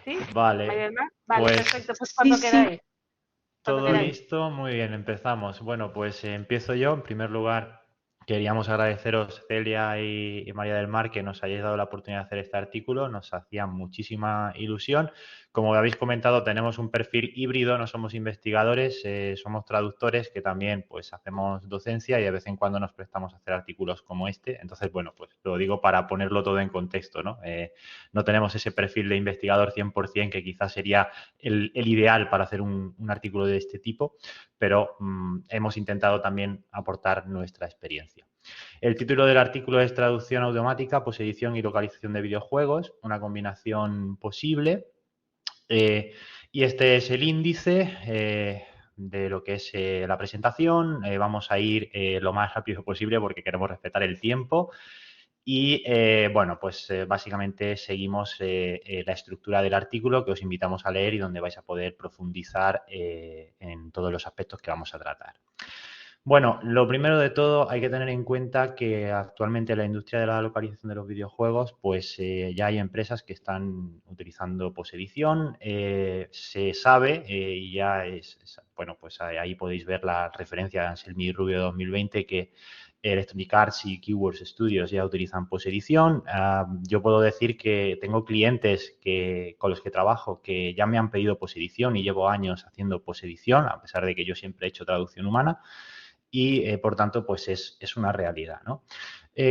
¿Sí? Vale, ¿María del Mar? Vale, pues perfecto. Pues Sí, cuando sí. queráis. Cuando todo queráis. listo, muy bien, empezamos. Bueno, pues empiezo yo. En primer lugar, queríamos agradeceros, Celia y María del Mar, que nos hayáis dado la oportunidad de hacer este artículo. Nos hacía muchísima ilusión. Como habéis comentado, tenemos un perfil híbrido, no somos investigadores, somos traductores que también pues hacemos docencia y de vez en cuando nos prestamos a hacer artículos como este. Entonces, bueno, pues lo digo para ponerlo todo en contexto, ¿no? No tenemos ese perfil de investigador 100% que quizás sería el ideal para hacer un artículo de este tipo, pero hemos intentado también aportar nuestra experiencia. El título del artículo es Traducción automática, posedición y localización de videojuegos, una combinación posible. Y este es el índice de lo que es la presentación. Vamos a ir lo más rápido posible porque queremos respetar el tiempo. Y bueno, pues básicamente seguimos la estructura del artículo que os invitamos a leer y donde vais a poder profundizar en todos los aspectos que vamos a tratar. Bueno, lo primero de todo hay que tener en cuenta que actualmente en la industria de la localización de los videojuegos, pues ya hay empresas que están utilizando posedición, se sabe y ya bueno, pues ahí podéis ver la referencia de Anselmi Rubio 2020 que Electronic Arts y Keywords Studios ya utilizan posedición. Yo puedo decir que tengo clientes con los que trabajo que ya me han pedido posedición y llevo años haciendo posedición, a pesar de que yo siempre he hecho traducción humana y por tanto pues es una realidad, ¿no?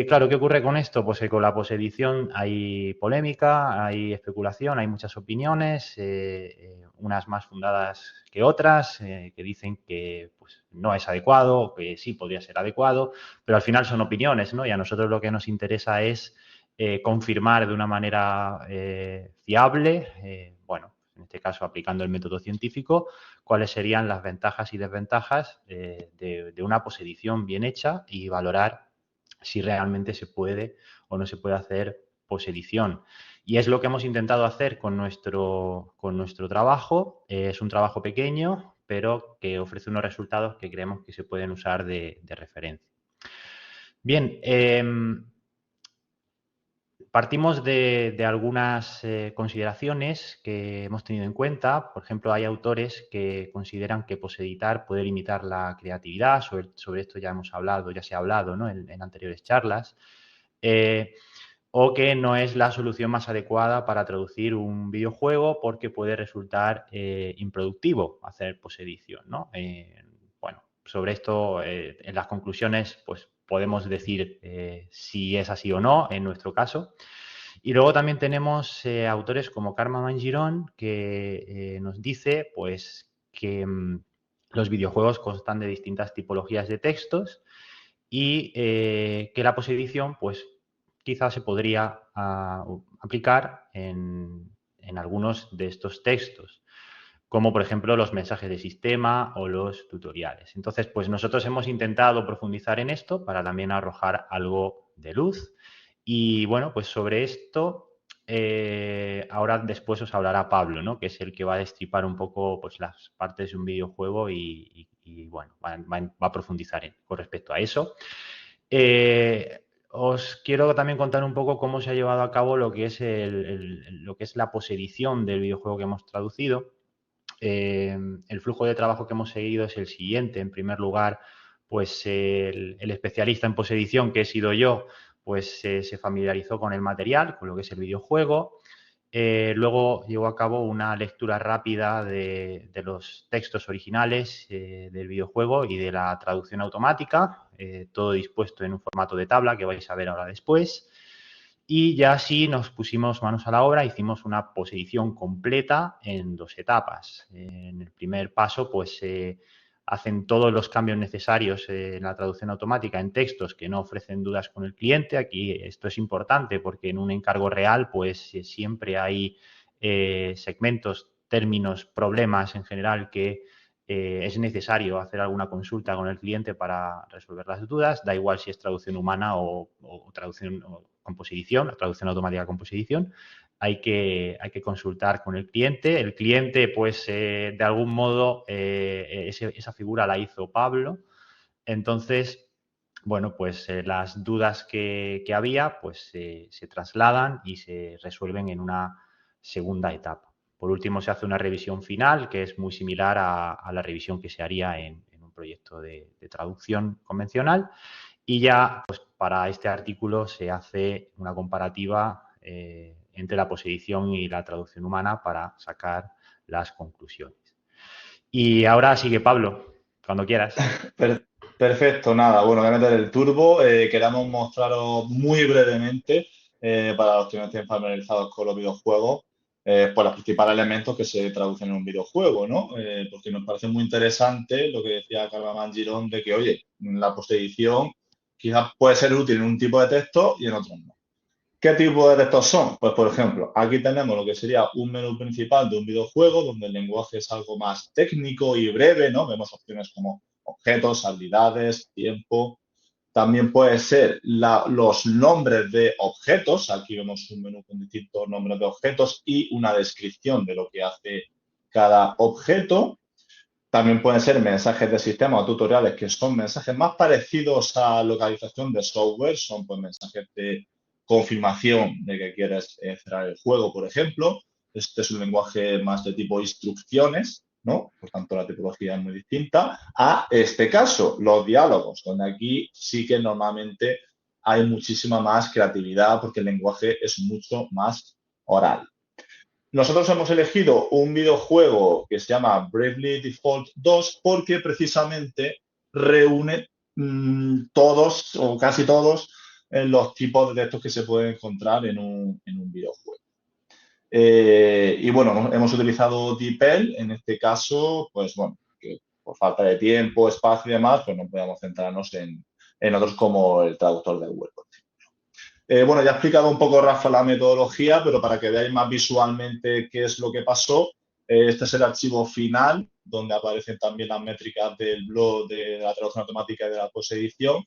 Claro, ¿qué ocurre con esto? Pues que con la posedición hay polémica, hay especulación, hay muchas opiniones, unas más fundadas que otras, que dicen que pues, no es adecuado, que sí podría ser adecuado, pero al final son opiniones, ¿no? Y a nosotros lo que nos interesa es confirmar de una manera fiable, bueno, en este caso aplicando el método científico, cuáles serían las ventajas y desventajas de una posedición bien hecha y valorar si realmente se puede o no se puede hacer posedición. Y es lo que hemos intentado hacer con nuestro trabajo. Es un trabajo pequeño, pero que ofrece unos resultados que creemos que se pueden usar de referencia. Bien, partimos de algunas consideraciones que hemos tenido en cuenta. Por ejemplo, hay autores que consideran que poseditar puede limitar la creatividad. Sobre esto ya hemos hablado, ya se ha hablado, ¿no? en anteriores charlas. Eh, o que no es la solución más adecuada para traducir un videojuego porque puede resultar improductivo hacer posedición, ¿no? Bueno, sobre esto, en las conclusiones, pues podemos decir si es así o no, en nuestro caso. Y luego también tenemos autores como Karma Mangirón, que nos dice, pues, que los videojuegos constan de distintas tipologías de textos y que la posedición, pues, quizás se podría aplicar en algunos de estos textos, como por ejemplo los mensajes de sistema o los tutoriales. Entonces, pues nosotros hemos intentado profundizar en esto para también arrojar algo de luz. Y bueno, pues sobre esto, ahora después os hablará Pablo, ¿no? Que es el que va a destripar un poco pues, las partes de un videojuego y, bueno, va a profundizar con respecto a eso. Os quiero también contar un poco cómo se ha llevado a cabo lo que es, lo que es la posedición del videojuego que hemos traducido. El flujo de trabajo que hemos seguido es el siguiente. En primer lugar, pues el especialista en posedición, que he sido yo, pues se familiarizó con el material, con lo que es el videojuego. Luego llevó a cabo una lectura rápida de los textos originales del videojuego y de la traducción automática, todo dispuesto en un formato de tabla que vais a ver ahora después. Y ya así nos pusimos manos a la obra, hicimos una posedición completa en dos etapas. En el primer paso, pues hacen todos los cambios necesarios en la traducción automática en textos que no ofrecen dudas con el cliente. Aquí esto es importante porque en un encargo real, pues siempre hay segmentos, términos, problemas en general que es necesario hacer alguna consulta con el cliente para resolver las dudas, da igual si es traducción humana o traducción con posedición, traducción automática con posedición, hay que consultar con el cliente pues de algún modo esa figura la hizo Pablo, entonces bueno, pues las dudas que había pues se trasladan y se resuelven en una segunda etapa. Por último, se hace una revisión final, que es muy similar a la revisión que se haría en un proyecto de traducción convencional. Y ya, pues para este artículo se hace una comparativa entre la posedición y la traducción humana para sacar las conclusiones. Y ahora sigue Pablo, cuando quieras. Per- Perfecto, nada, bueno, voy a meter el turbo. Queremos mostraros muy brevemente, para los que no estén familiarizados con los videojuegos, pues los principales elementos que se traducen en un videojuego, ¿no? Porque nos parece muy interesante lo que decía Carvajal Girón de que, oye, la posedición quizás puede ser útil en un tipo de texto y en otros no. ¿Qué tipo de textos son? Pues, por ejemplo, aquí tenemos lo que sería un menú principal de un videojuego, donde el lenguaje es algo más técnico y breve, ¿no? Vemos opciones como objetos, habilidades, tiempo. También puede ser los nombres de objetos. Aquí vemos un menú con distintos nombres de objetos y una descripción de lo que hace cada objeto. También pueden ser mensajes de sistema o tutoriales que son mensajes más parecidos a localización de software, son pues mensajes de confirmación de que quieres cerrar el juego, por ejemplo. Este es un lenguaje más de tipo instrucciones, ¿no? Por tanto, la tipología es muy distinta. A este caso, los diálogos, donde aquí sí que normalmente hay muchísima más creatividad porque el lenguaje es mucho más oral. Nosotros hemos elegido un videojuego que se llama Bravely Default 2 porque precisamente reúne todos o casi todos los tipos de textos que se pueden encontrar en un videojuego. Y bueno, hemos utilizado DeepL en este caso, pues bueno, que por falta de tiempo, espacio y demás, pues no podíamos centrarnos en otros como el traductor de Google. Bueno, ya ha explicado un poco Rafa la metodología, pero para que veáis más visualmente qué es lo que pasó, este es el archivo final, donde aparecen también las métricas del blog de la traducción automática y de la posedición.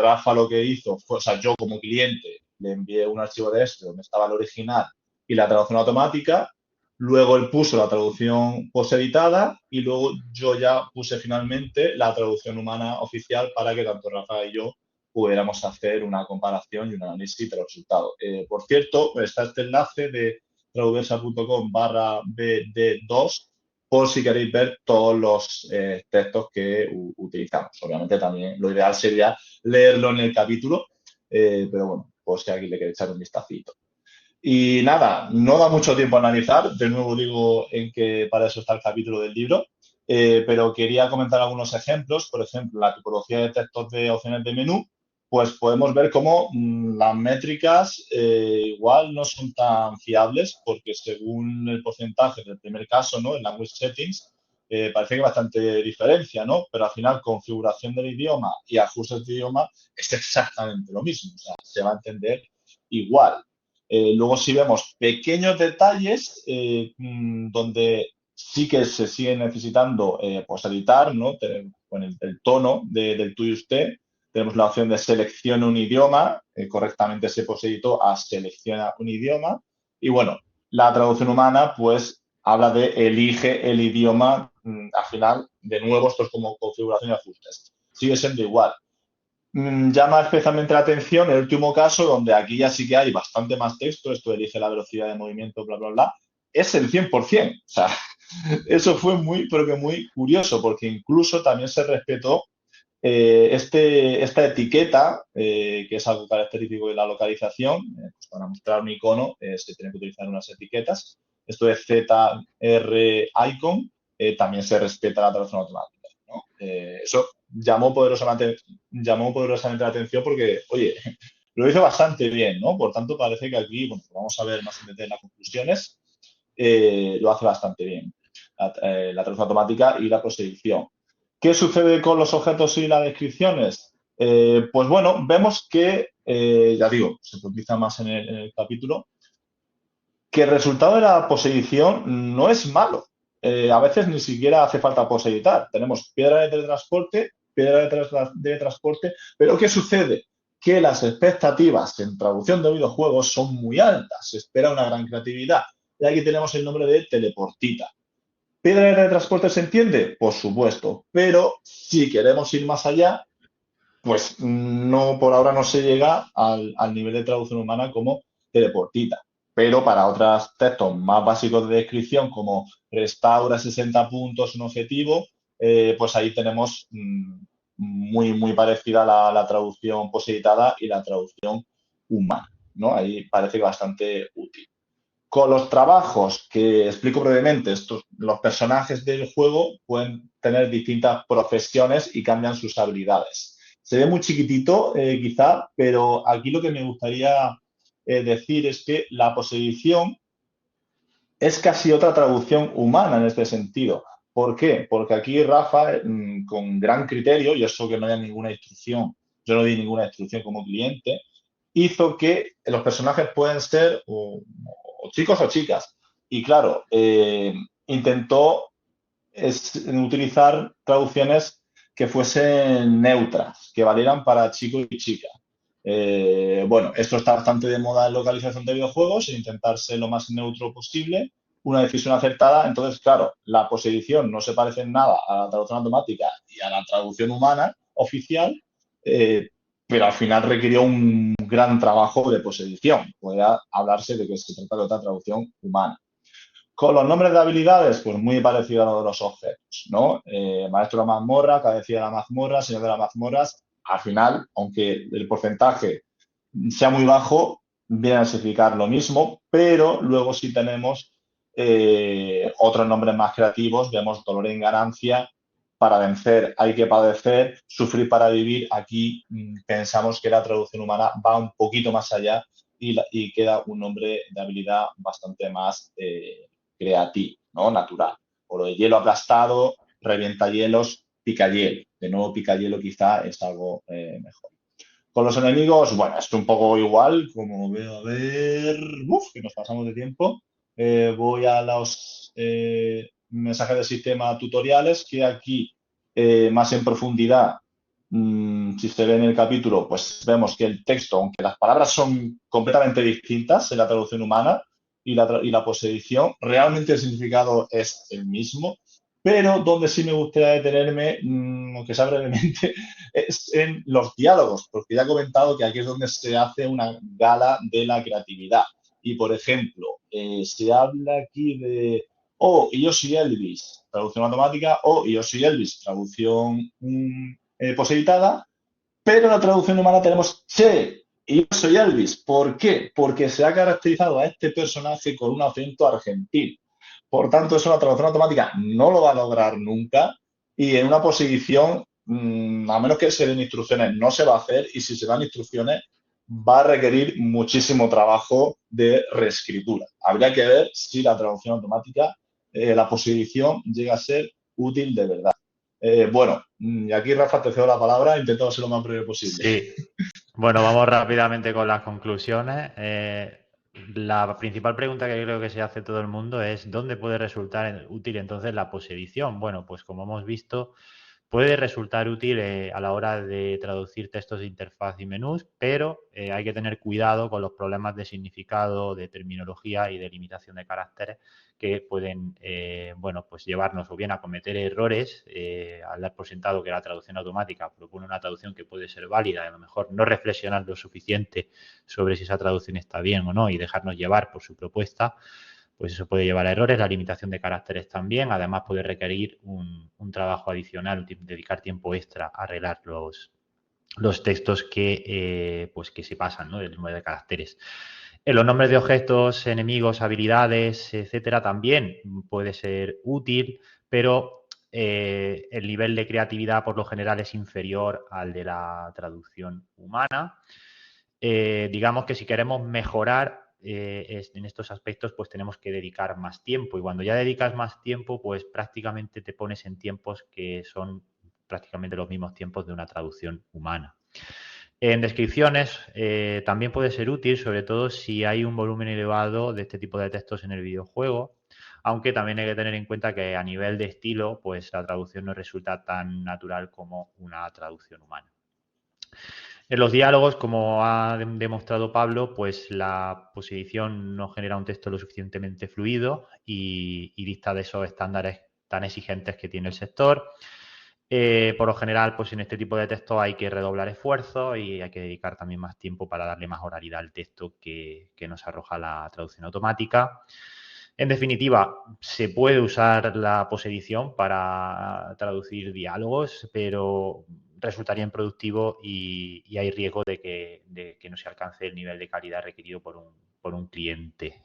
Rafa lo que hizo fue, o sea, yo como cliente le envié un archivo de este donde estaba el original y la traducción automática. Luego él puso la traducción poseditada y luego yo ya puse finalmente la traducción humana oficial para que tanto Rafa y yo pudiéramos hacer una comparación y un análisis de los resultados. Por cierto, está este enlace de traduversa.com/bd2 por si queréis ver todos los textos que utilizamos. Obviamente también lo ideal sería leerlo en el capítulo, pero bueno, por si alguien le quiere echar un vistacito. Y nada, no da mucho tiempo a analizar, de nuevo digo en que para eso está el capítulo del libro, pero quería comentar algunos ejemplos. Por ejemplo, la tipología de textos de opciones de menú, pues podemos ver cómo las métricas igual no son tan fiables, porque según el porcentaje del primer caso, ¿no? En Language Settings, parece que hay bastante diferencia, ¿no? Pero al final, configuración del idioma y ajustes de idioma es exactamente lo mismo, o sea, se va a entender igual. Luego si vemos pequeños detalles donde sí que se sigue necesitando pues editar, ¿no? Con el tono del tú y usted. Tenemos la opción de selecciona un idioma, correctamente se poseditó a selecciona un idioma. Y bueno, la traducción humana pues habla de elige el idioma. Al final, de nuevo, esto es como configuración y ajustes. Sigue siendo igual. Llama especialmente la atención el último caso, donde aquí ya sí que hay bastante más texto, esto elige la velocidad de movimiento, bla, bla, bla, es el 100%. O sea, eso fue muy, pero que muy curioso, porque incluso también se respetó esta etiqueta, que es algo característico de la localización. Pues para mostrar un icono se tienen que utilizar unas etiquetas. Esto es ZR icon, también se respeta la traducción automática, ¿no? Eso llamó poderosamente la atención porque, oye, lo hizo bastante bien, ¿no? Por tanto, parece que aquí, bueno, vamos a ver más en detalle las conclusiones, lo hace bastante bien la traducción automática y la posedición. ¿Qué sucede con los objetos y las descripciones? Pues bueno, vemos que, ya digo, se profundiza más en el capítulo, que el resultado de la posedición no es malo. A veces ni siquiera hace falta poseditar. Tenemos piedra de teletransporte, de transporte, pero ¿qué sucede? Que las expectativas en traducción de videojuegos son muy altas, se espera una gran creatividad. Y aquí tenemos el nombre de teleportita. ¿Piedra de teletransporte se entiende? Por supuesto, pero si queremos ir más allá, pues no, por ahora no se llega al nivel de traducción humana como teleportita. pero para otros textos más básicos de descripción, como restaura 60 puntos un objetivo, pues ahí tenemos muy parecida la traducción posibilitada y la traducción humana, ¿no? Ahí parece bastante útil. Con los trabajos que explico brevemente, los personajes del juego pueden tener distintas profesiones y cambian sus habilidades. Se ve muy chiquitito, quizá, pero aquí lo que me gustaría decir es que la posedición es casi otra traducción humana en este sentido. ¿Por qué? Porque aquí Rafa, con gran criterio, y eso que no haya ninguna instrucción, yo no di ninguna instrucción como cliente, hizo que los personajes pueden ser o chicos o chicas. Y claro, intentó utilizar traducciones que fuesen neutras, que valieran para chico y chica. Bueno, esto está bastante de moda en localización de videojuegos, en intentar ser lo más neutro posible, una decisión acertada. Entonces, claro, la posedición no se parece en nada a la traducción automática y a la traducción humana oficial, eh, pero al final requirió un gran trabajo de posedición. Podría hablarse de que se trata de otra traducción humana. Con los nombres de habilidades, pues muy parecido a lo de los objetos, ¿no? Maestro de la mazmorra, cabecilla de la mazmorra, señor de las mazmorras. Al final, aunque el porcentaje sea muy bajo, viene a significar lo mismo, pero luego sí tenemos otros nombres más creativos. Vemos dolor en ganancia, para vencer hay que padecer, sufrir para vivir. Aquí pensamos que la traducción humana va un poquito más allá y queda un nombre de habilidad bastante más creativo, ¿no? Natural. O lo de hielo aplastado, revienta hielos, pica hielo. De nuevo, pica hielo quizá es algo mejor. Con los enemigos, bueno, es un poco igual, como veo, a ver, que nos pasamos de tiempo. Voy a los mensajes de sistema tutoriales, que aquí más en profundidad, si se ve en el capítulo, pues vemos que el texto, aunque las palabras son completamente distintas en la traducción humana y la posedición, realmente el significado es el mismo, pero donde sí me gustaría detenerme, aunque sea brevemente, es en los diálogos, porque ya he comentado que aquí es donde se hace una gala de la creatividad. Y, por ejemplo, se habla aquí de, oh, y yo soy Elvis, traducción automática, oh, y yo soy Elvis, traducción posibilitada, pero en la traducción humana tenemos che, y yo soy Elvis. ¿Por qué? Porque se ha caracterizado a este personaje con un acento argentino. Por tanto, eso la traducción automática no lo va a lograr nunca y en una posición, a menos que se den instrucciones, no se va a hacer y si se dan instrucciones va a requerir muchísimo trabajo de reescritura. Habría que ver si la traducción automática, la posición llega a ser útil de verdad. Bueno, y aquí Rafa te cedo la palabra, intento ser lo más breve posible. Sí, bueno, vamos rápidamente con las conclusiones. La principal pregunta que creo que se hace todo el mundo es ¿dónde puede resultar útil entonces la posedición? Bueno, pues como hemos visto, puede resultar útil a la hora de traducir textos de interfaz y menús, pero hay que tener cuidado con los problemas de significado, de terminología y de limitación de caracteres que pueden bueno, pues llevarnos o bien a cometer errores al dar por sentado que la traducción automática propone una traducción que puede ser válida y a lo mejor no reflexionar lo suficiente sobre si esa traducción está bien o no y dejarnos llevar por su propuesta, pues eso puede llevar a errores, la limitación de caracteres también, además puede requerir un trabajo adicional, dedicar tiempo extra a arreglar los textos pues que se pasan, ¿no? Del número de caracteres. En los nombres de objetos, enemigos, habilidades, etcétera, también puede ser útil, pero el nivel de creatividad por lo general es inferior al de la traducción humana. Digamos que si queremos mejorar en estos aspectos, pues tenemos que dedicar más tiempo. Y cuando ya dedicas más tiempo, pues prácticamente te pones en tiempos que son prácticamente los mismos tiempos de una traducción humana. En descripciones también puede ser útil, sobre todo si hay un volumen elevado de este tipo de textos en el videojuego, aunque también hay que tener en cuenta que a nivel de estilo, pues la traducción no resulta tan natural como una traducción humana. En los diálogos, como ha demostrado Pablo, pues la posedición no genera un texto lo suficientemente fluido y dicta de esos estándares tan exigentes que tiene el sector. Por lo general, pues en este tipo de texto hay que redoblar esfuerzos y hay que dedicar también más tiempo para darle más oralidad al texto que nos arroja la traducción automática. En definitiva, se puede usar la posedición para traducir diálogos, pero resultaría improductivo y hay riesgo de que no se alcance el nivel de calidad requerido por un cliente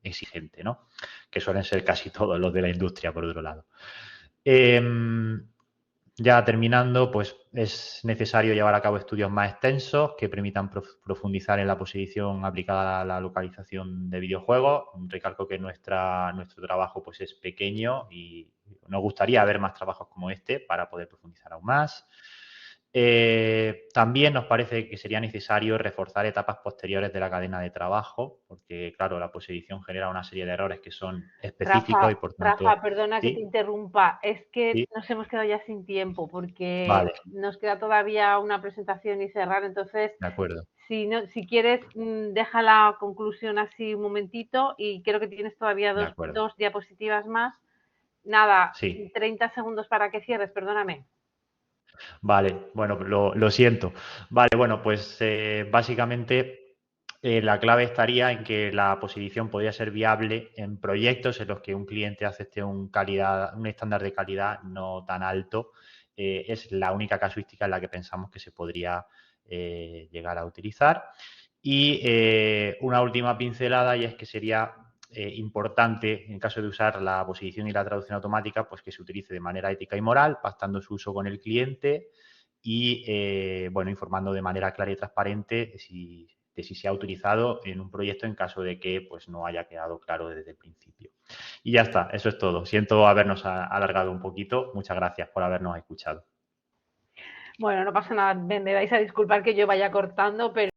exigente, ¿no? Que suelen ser casi todos los de la industria, por otro lado. Ya terminando, pues es necesario llevar a cabo estudios más extensos que permitan profundizar en la posición aplicada a la localización de videojuegos. Recalco que nuestro trabajo pues, es pequeño y nos gustaría ver más trabajos como este para poder profundizar aún más. También nos parece que sería necesario reforzar etapas posteriores de la cadena de trabajo, porque, claro, la posedición genera una serie de errores que son específicos y, por Rafa, tanto, perdona que te sí, interrumpa. Es que sí, nos hemos quedado ya sin tiempo porque vale, nos queda todavía una presentación y cerrar. Entonces, de acuerdo. si quieres, deja la conclusión así un momentito y creo que tienes todavía De acuerdo. dos diapositivas más. Nada, Sí, 30 segundos para que cierres, perdóname. vale, bueno, lo siento. Vale, bueno, pues básicamente la clave estaría en que la posición podría ser viable en proyectos en los que un cliente acepte un estándar de calidad no tan alto. Es la única casuística en la que pensamos que se podría llegar a utilizar. Y una última pincelada, y es que sería importante, en caso de usar la posición y la traducción automática, pues que se utilice de manera ética y moral, pactando su uso con el cliente y, bueno, informando de manera clara y transparente de si se ha utilizado en un proyecto en caso de que pues, no haya quedado claro desde el principio. Y ya está, eso es todo. Siento habernos alargado un poquito. Muchas gracias por habernos escuchado. Bueno, no pasa nada, me vais a disculpar que yo vaya cortando, pero